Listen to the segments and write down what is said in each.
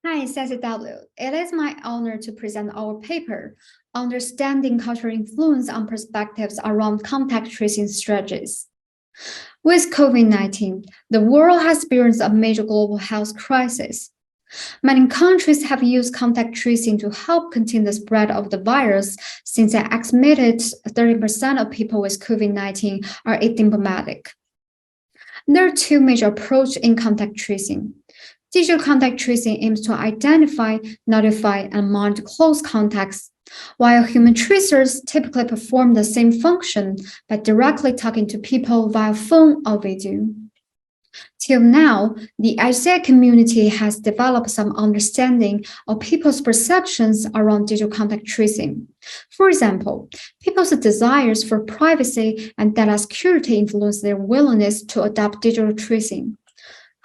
Hi, CSCW. It is my honor to present our paper, Understanding Cultural Influence on Perspectives Around Contact Tracing Strategies. With COVID-19, the world has experienced a major global health crisis. Many countries have used contact tracing to help contain the spread of the virus, since an estimated 30% of people with COVID-19 are asymptomatic. There are two major approaches in contact tracing. Digital contact tracing aims to identify, notify, and monitor close contacts, while human tracers typically perform the same function by directly talking to people via phone or video. Till now, the SIGCHI community has developed some understanding of people's perceptions around digital contact tracing. For example, people's desires for privacy and data security influence their willingness to adopt digital tracing.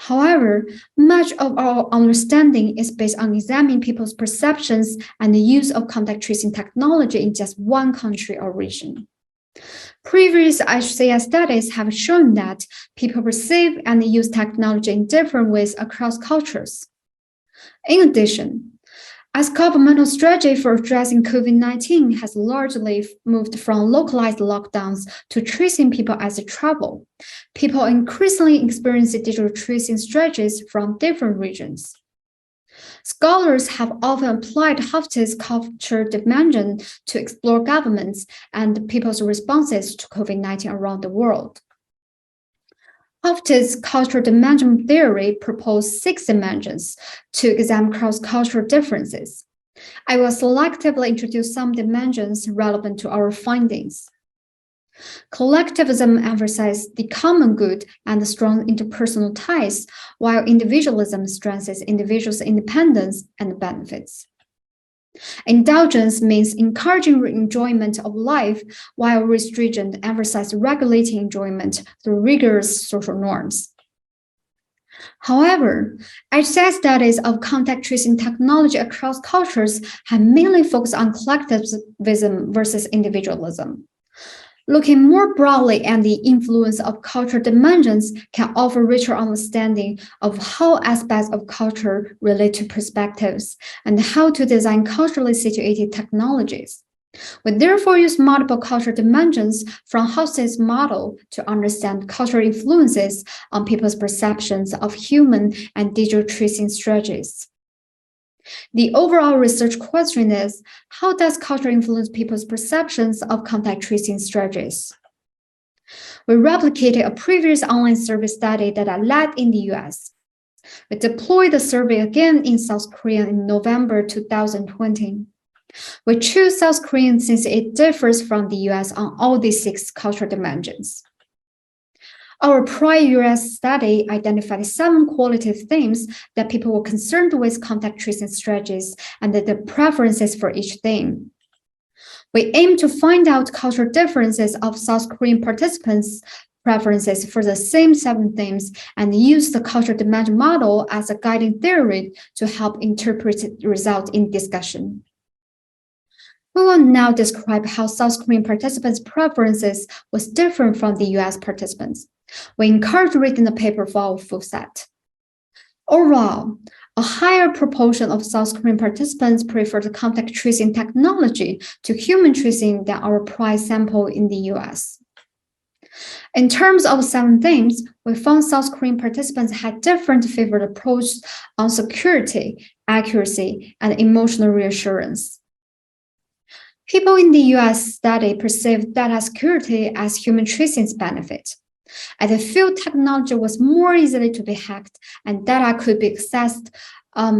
However, much of our understanding is based on examining people's perceptions and the use of contact tracing technology in just one country or region. Previous HCS studies have shown that people perceive and use technology in different ways across cultures. In addition, as governmental strategy for addressing COVID-19 has largely moved from localized lockdowns to tracing people as they travel, people increasingly experience digital tracing strategies from different regions. Scholars have often applied Hofstede's cultural dimension to explore governments and people's responses to COVID-19 around the world. Hofstede's cultural dimension theory proposed 6 dimensions to examine cross-cultural differences. I will selectively introduce some dimensions relevant to our findings. Collectivism emphasizes the common good and strong interpersonal ties, while individualism strengthens individuals' independence and benefits. Indulgence means encouraging enjoyment of life, while restriction emphasizes regulating enjoyment through rigorous social norms. However, HCI studies of contact tracing technology across cultures have mainly focused on collectivism versus individualism. Looking more broadly at the influence of cultural dimensions can offer richer understanding of how aspects of culture relate to perspectives and how to design culturally situated technologies. We therefore use multiple cultural dimensions from Hofstede's model to understand cultural influences on people's perceptions of human and digital tracing strategies. The overall research question is, how does culture influence people's perceptions of contact tracing strategies? We replicated a previous online survey study that I led in the US. We deployed the survey again in South Korea in November 2020. We chose South Korea since it differs from the US on all these 6 cultural dimensions. Our prior US study identified 7 qualitative themes that people were concerned with contact tracing strategies and the preferences for each theme. We aim to find out cultural differences of South Korean participants' preferences for the same 7 themes and use the cultural dimension model as a guiding theory to help interpret the result in discussion. We will now describe how South Korean participants' preferences was different from the US participants. We encourage reading the paper for our full set. Overall, a higher proportion of South Korean participants prefer the contact tracing technology to human tracing than our prior sample in the US. In terms of 7 themes, we found South Korean participants had different favored approaches on security, accuracy, and emotional reassurance. People in the US study perceived data security as human tracing's benefit, as they feel technology was more easily to be hacked and data could be accessed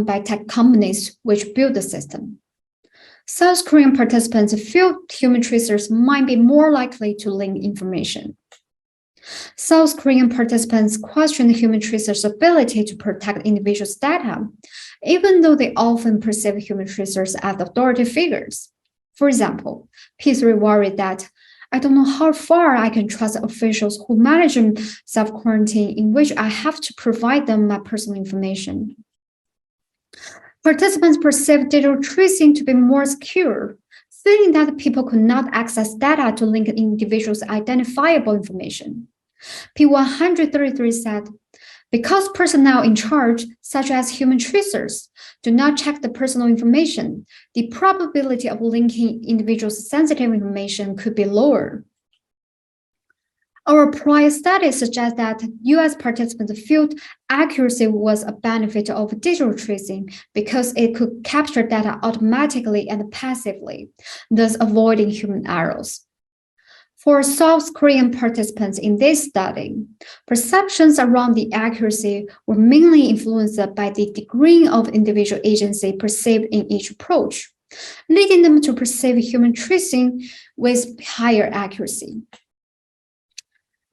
by tech companies which built the system. South Korean participants feel human tracers might be more likely to link information. South Korean participants questioned human tracers' ability to protect individuals' data, even though they often perceive human tracers as authority figures. For example, P3 worried that I don't know how far I can trust officials who manage self-quarantine in which I have to provide them my personal information. Participants perceived digital tracing to be more secure, feeling that people could not access data to link individuals' identifiable information. P133 said, Because personnel in charge, such as human tracers, do not check the personal information, the probability of linking individuals' sensitive information could be lower. Our prior studies suggest that US participants felt accuracy was a benefit of digital tracing because it could capture data automatically and passively, thus avoiding human errors. For South Korean participants in this study, perceptions around the accuracy were mainly influenced by the degree of individual agency perceived in each approach, leading them to perceive human tracing with higher accuracy.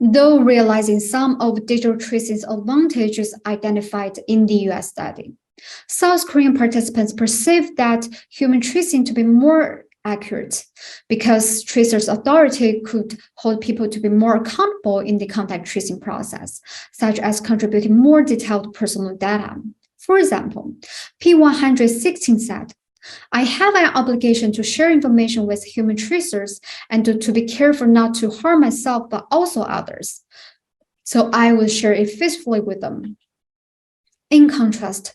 Though realizing some of digital tracing's advantages identified in the US study, South Korean participants perceived that human tracing to be more accurate because tracers' authority could hold people to be more accountable in the contact tracing process, such as contributing more detailed personal data. For example, P116 said, I have an obligation to share information with human tracers and to be careful not to harm myself, but also others. So I will share it faithfully with them. In contrast,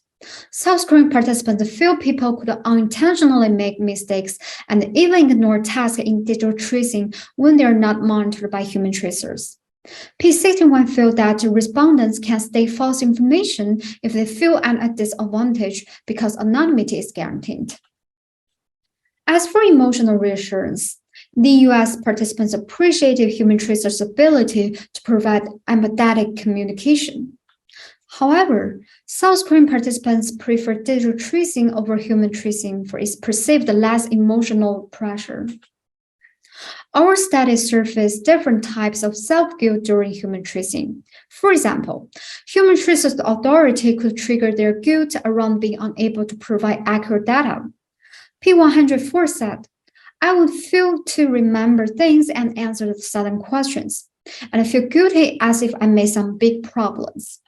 South Korean participants feel people could unintentionally make mistakes and even ignore tasks in digital tracing when they are not monitored by human tracers. P61 felt that respondents can state false information if they feel at a disadvantage because anonymity is guaranteed. As for emotional reassurance, the US participants appreciated human tracers' ability to provide empathetic communication. However, South Korean participants prefer digital tracing over human tracing for its perceived less emotional pressure. Our studies surface different types of self-guilt during human tracing. For example, human tracers' authority could trigger their guilt around being unable to provide accurate data. P104 said, I would feel to remember things and answer sudden questions, and I feel guilty as if I made some big problems.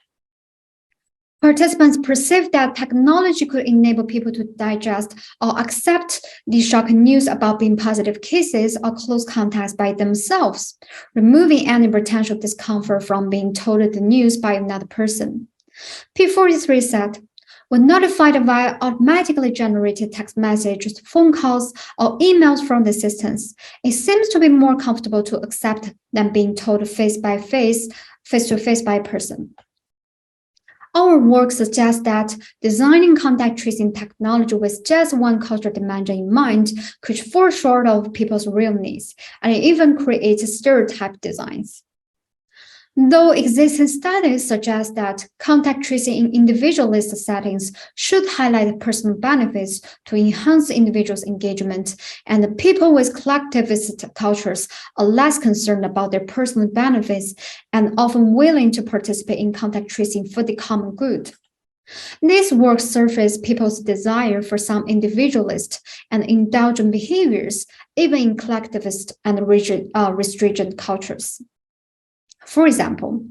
Participants perceived that technology could enable people to digest or accept the shocking news about being positive cases or close contacts by themselves, removing any potential discomfort from being told the news by another person. P43 said, when notified via automatically generated text messages, phone calls, or emails from the assistants, it seems to be more comfortable to accept than being told face to face by a person. Our work suggests that designing contact tracing technology with just one cultural dimension in mind could fall short of people's real needs, and it even creates stereotype designs. Though existing studies suggest that contact tracing in individualist settings should highlight personal benefits to enhance individuals' engagement, and people with collectivist cultures are less concerned about their personal benefits and often willing to participate in contact tracing for the common good. This work surfaces people's desire for some individualist and indulgent behaviors, even in collectivist and restricted cultures. For example,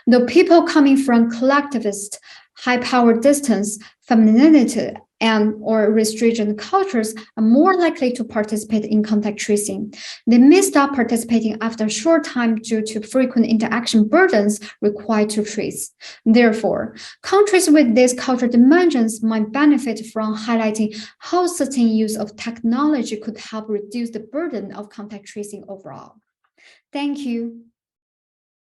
though people coming from collectivist, high-power distance, femininity, and/or restricted cultures are more likely to participate in contact tracing, they may stop participating after a short time due to frequent interaction burdens required to trace. Therefore, countries with these cultural dimensions might benefit from highlighting how certain use of technology could help reduce the burden of contact tracing overall. Thank you.